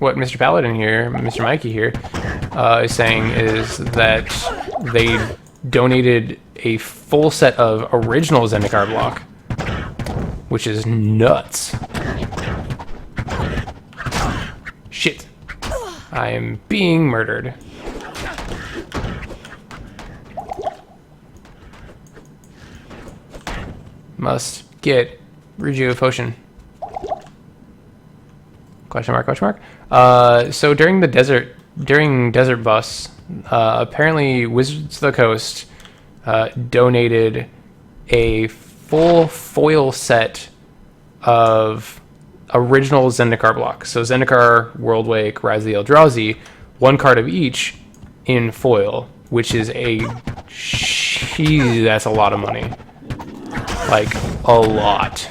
what Mr. Paladin here, Mr. Mikey here, is saying is that they donated a full set of original Zendikar block, which is nuts. Shit. I am being murdered. Must get Regio Potion. Question mark, question mark. So during Desert Bus, apparently Wizards of the Coast donated a full foil set of original Zendikar blocks. So Zendikar, Worldwake, Rise of the Eldrazi, one card of each in foil, which is that's a lot of money. Like, a lot.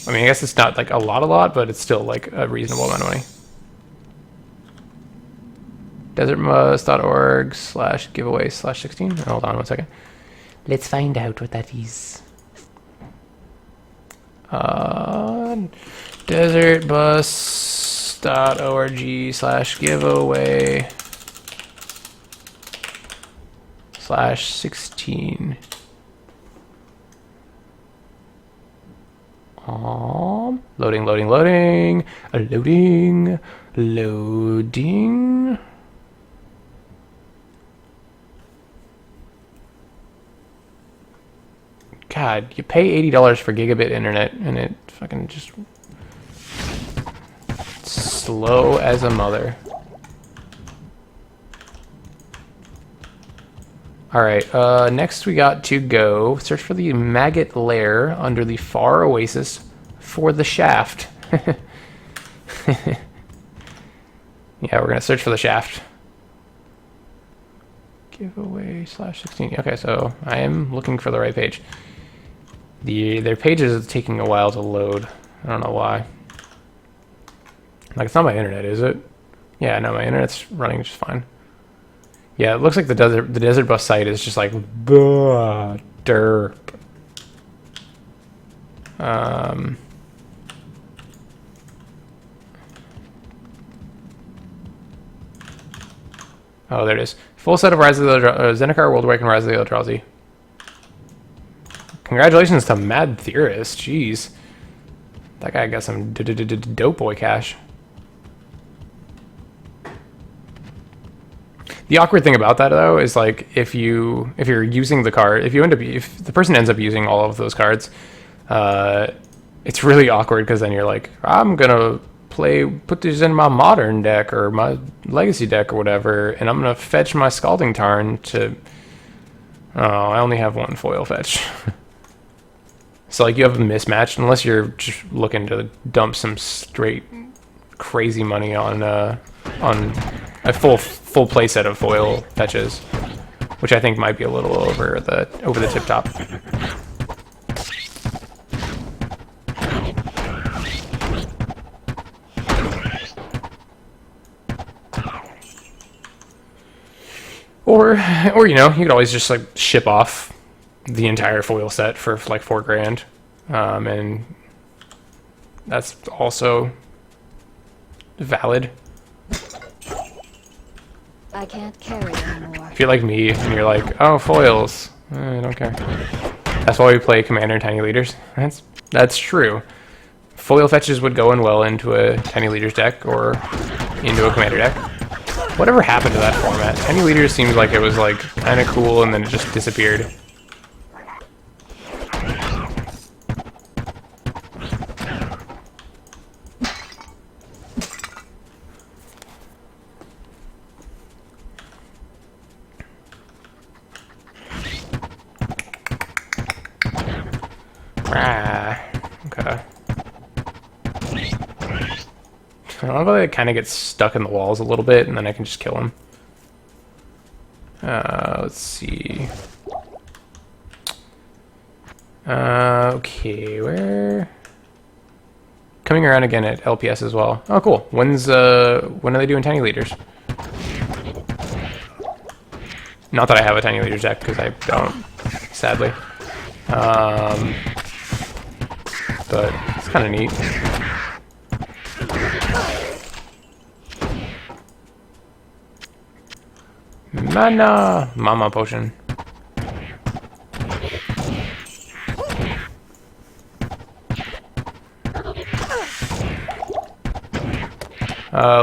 I mean, I guess it's not like a lot, but it's still like a reasonable amount of money. Desertbus.org/giveaway/16. Hold on one second. Let's find out what that is. Desertbus.org/giveaway/16. Loading. God, you pay $80 for gigabit internet and it fucking just slow as a mother. Alright, next we got to go search for the maggot lair under the far oasis for the shaft. Yeah, we're gonna search for the shaft. Giveaway/16. Okay, so I am looking for the right page. Their page is taking a while to load. I don't know why. Like, it's not my internet, is it? Yeah, no, my internet's running just fine. Yeah, it looks like the Desert Bus site is just like derp. Oh, there it is. Full set of Rise of the Zendikar, Worldwake, and Rise of the Eldrazi. Congratulations to Mad Theorist. Jeez, that guy got some dope boy cash. The awkward thing about that, though, is like if you're using the card, if the person ends up using all of those cards, it's really awkward because then you're like, I'm gonna put these in my modern deck or my legacy deck or whatever, and I'm gonna fetch my Scalding Tarn to. Oh, I only have one foil fetch. So like you have a mismatch unless you're just looking to dump some straight crazy money on a full playset of foil fetches, which I think might be a little over the tip top. Or you know, you could always just like ship off the entire foil set for like $4,000, and that's also valid. I can't carry anymore. If you're like me and you're like, oh, foils, I don't care. That's why we play Commander and Tiny Leaders. That's true. Foil fetches would go in well into a Tiny Leaders deck or into a Commander deck. Whatever happened to that format? Tiny Leaders seemed like it was like kind of cool and then it just disappeared. Okay. I love how it kind of gets stuck in the walls a little bit, and then I can just kill him. Let's see. Okay, where? Coming around again at LPS as well. Oh, cool. When are they doing Tiny Leaders? Not that I have a Tiny Leaders deck, because I don't, sadly. But it's kind of neat. Mana! Mama potion.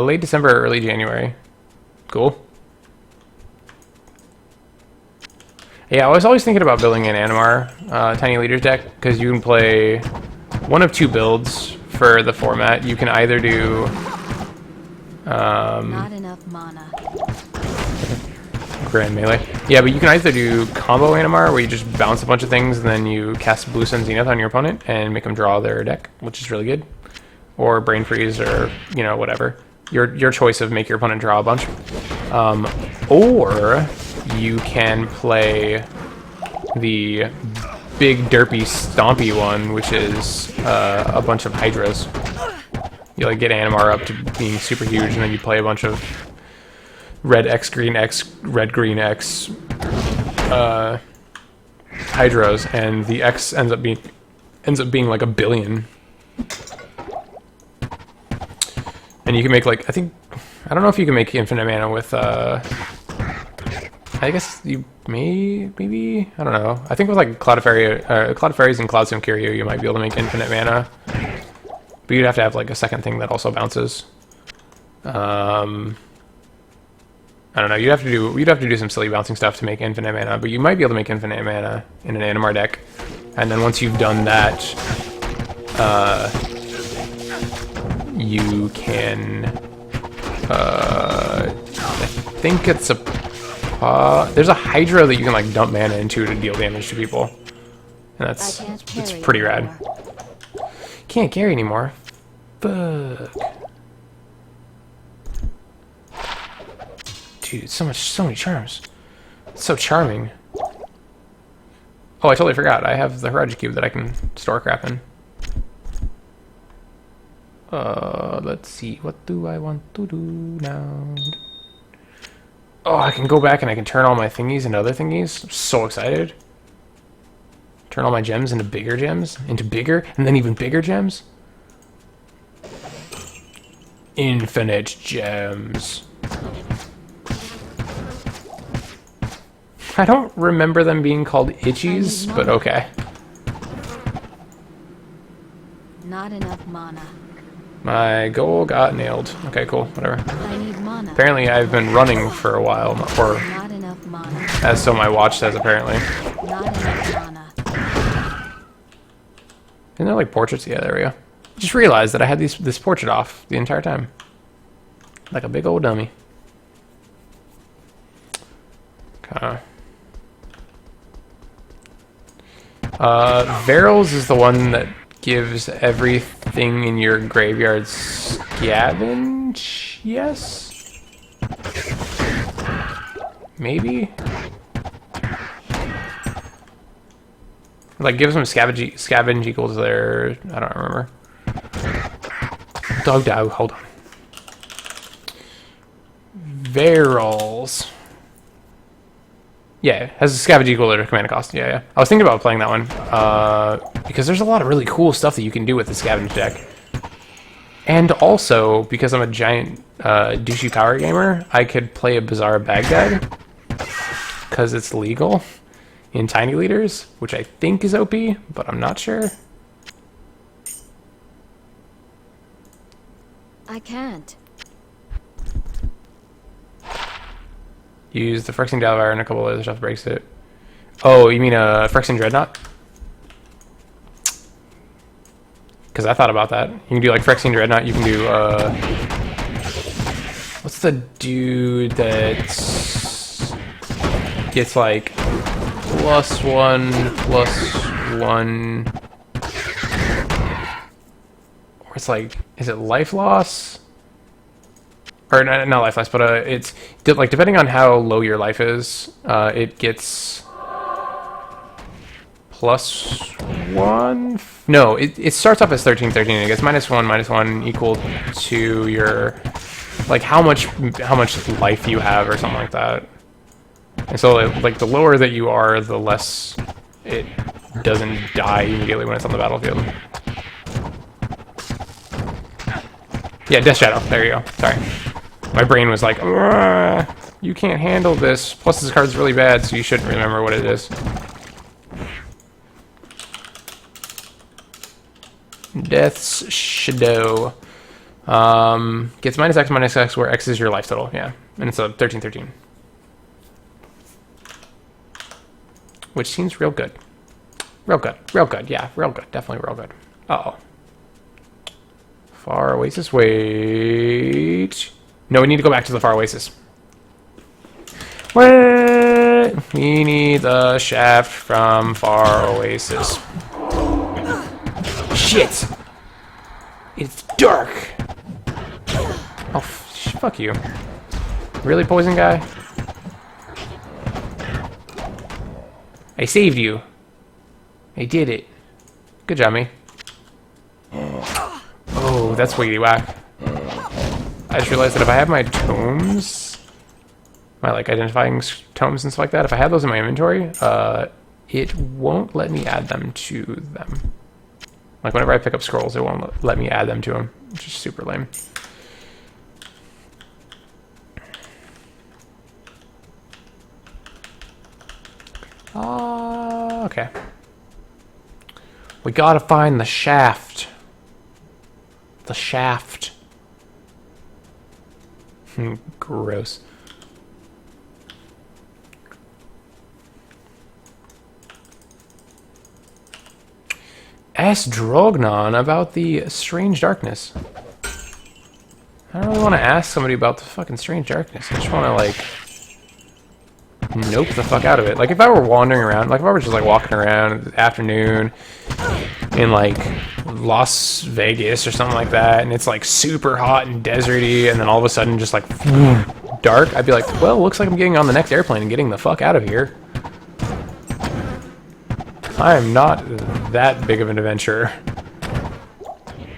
Late December, early January. Cool. Yeah, I was always thinking about building an Animar Tiny Leaders deck, because you can play one of two builds for the format. You can either do... Not enough mana. Grand Melee. Yeah, but you can either do combo Animar, where you just bounce a bunch of things, and then you cast Blue Sun Zenith on your opponent, and make them draw their deck, which is really good. Or Brain Freeze, or, you know, whatever. Your choice of make your opponent draw a bunch. Or you can play the big derpy stompy one, which is a bunch of Hydras. You like get Animar up to being super huge, and then you play a bunch of red X, green X, red green X Hydras, and the X ends up being like 1 billion. And you can make like, I don't know if you can make infinite mana with, I guess you maybe, I don't know. I think with like Cloud Fairies and Cloud Sim Curio, you might be able to make infinite mana. But you'd have to have like a second thing that also bounces. I don't know, you'd have to do some silly bouncing stuff to make infinite mana, but you might be able to make infinite mana in an Animar deck. And then once you've done that, you can, I think it's there's a Hydra that you can like dump mana into to deal damage to people. And it's pretty rad. Can't carry anymore. Fuck. Dude, so many charms. It's so charming. Oh, I totally forgot. I have the Haraj Cube that I can store crap in. Let's see. What do I want to do now? Oh, I can go back and I can turn all my thingies into other thingies. I'm so excited. Turn all my gems into bigger gems, into bigger, and then even bigger gems. Infinite gems. I don't remember them being called itchies, but okay. Not enough mana. My goal got nailed. Okay, cool, whatever. I need mana. Apparently I've been running for a while, or Not enough mana. as so my watch says apparently. Not enough mana. Isn't there like portraits? Yeah, there we go. Just realized that I had this portrait off the entire time. Like a big old dummy. Okay. Varels is the one that gives everything in your graveyard scavenge? Yes? Maybe? Like gives them scavenge equals their... I don't remember. Dog dog, hold on. Varels. Yeah, has a scavenge equal to their command cost. Yeah, yeah. I was thinking about playing that one. Because there's a lot of really cool stuff that you can do with the scavenge deck. And also, because I'm a giant douchey power gamer, I could play a Bizarre Baghdad. Because it's legal in Tiny Leaders, which I think is OP, but I'm not sure. I can't. Use the Phyrexian Dalvire and a couple other stuff breaks it. Oh, you mean a Phyrexian Dreadnought? Because I thought about that. You can do like Phyrexian Dreadnought. You can do what's the dude that gets like +1/+1? Or it's like, is it life loss? Or not life loss, but it's like depending on how low your life is, it gets +1. No, it starts off as 13/13 and it gets -1/-1 equal to your like how much life you have or something like that. And so like the lower that you are, the less it doesn't die immediately when it's on the battlefield. Yeah, Death Shadow. There you go. Sorry. My brain was like, "Argh." You can't handle this. Plus, this card's really bad, so you shouldn't remember what it is. Death's Shadow. Gets minus X, where X is your life total. Yeah, and it's a 13/13. Which seems real good. Real good. Real good. Yeah, real good. Definitely real good. Uh-oh. Far Oasis. Wait. No, we need to go back to the Far Oasis. Wait. We need the shaft from Far Oasis. Shit. It's dark. Oh, fuck you. Really, poison guy? I saved you. I did it. Good job, me. Oh, that's wiggity whack. I just realized that if I have my tomes, my like identifying tomes and stuff like that, if I have those in my inventory, it won't let me add them to them. Like whenever I pick up scrolls, it won't let me add them to them, which is super lame. Okay. We gotta find the shaft. The shaft. Gross. Ask Drognon about the strange darkness. I don't really want to ask somebody about the fucking strange darkness. I just want to, like, nope the fuck out of it. Like, if I were wandering around, like, if I were just, like, walking around in the afternoon in, like, Las Vegas or something like that, and it's, like, super hot and deserty, and then all of a sudden just, like, dark, I'd be like, well, looks like I'm getting on the next airplane and getting the fuck out of here. I am not that big of an adventurer.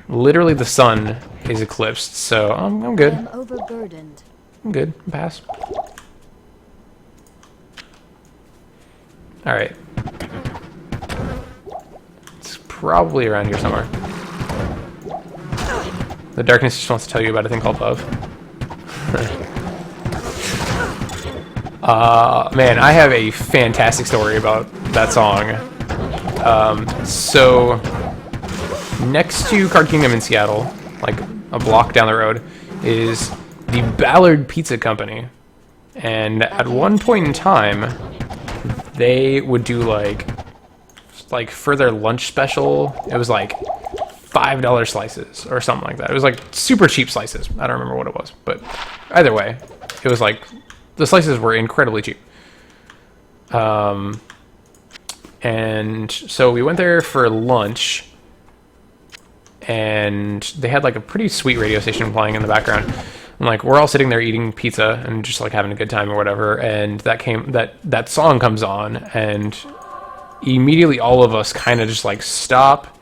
Literally, the sun is eclipsed, so I'm good. I'm overburdened. I'm good. Pass. Alright. It's probably around here somewhere. The darkness just wants to tell you about a thing called love. Man, I have a fantastic story about that song. So, next to Card Kingdom in Seattle, like a block down the road, is the Ballard Pizza Company. And at one point in time, they would do like for their lunch special, it was like $5 slices or something like that. It was like super cheap slices. I don't remember what it was, but either way, it was like the slices were incredibly cheap. And so we went there for lunch, and they had like a pretty sweet radio station playing in the background. And like we're all sitting there eating pizza and just like having a good time or whatever, and that song comes on, and immediately all of us kind of just like stop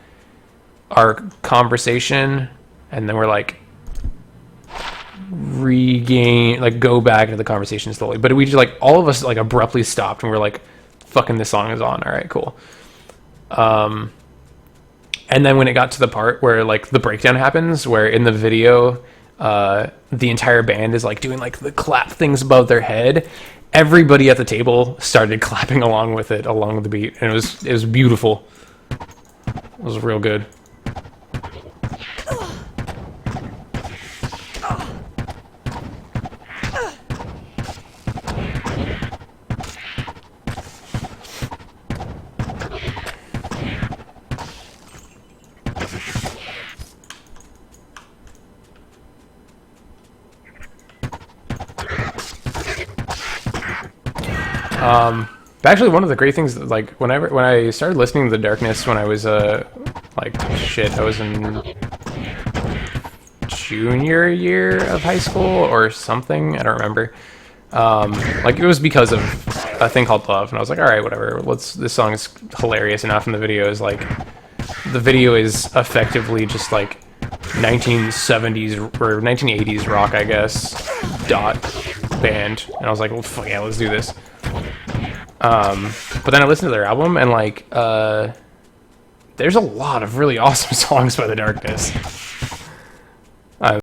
our conversation, and then we're like go back to the conversation slowly. But we just like all of us like abruptly stopped, and we're like, fucking this song is on. All right, cool. And then when it got to the part where like the breakdown happens, where in the video, the entire band is like doing like the clap things above their head, everybody at the table started clapping along with it, along with the beat, and it was beautiful. It was real good. But actually, one of the great things, like, when I started listening to The Darkness when I was, I was in junior year of high school or something, I don't remember. Like, it was because of a thing called Love, and I was like, alright, whatever, this song is hilarious enough, and the video is effectively just, like, 1970s, or 1980s rock, I guess, dot band, and I was like, well, fuck yeah, let's do this. But then I listened to their album, and like, there's a lot of really awesome songs by The Darkness.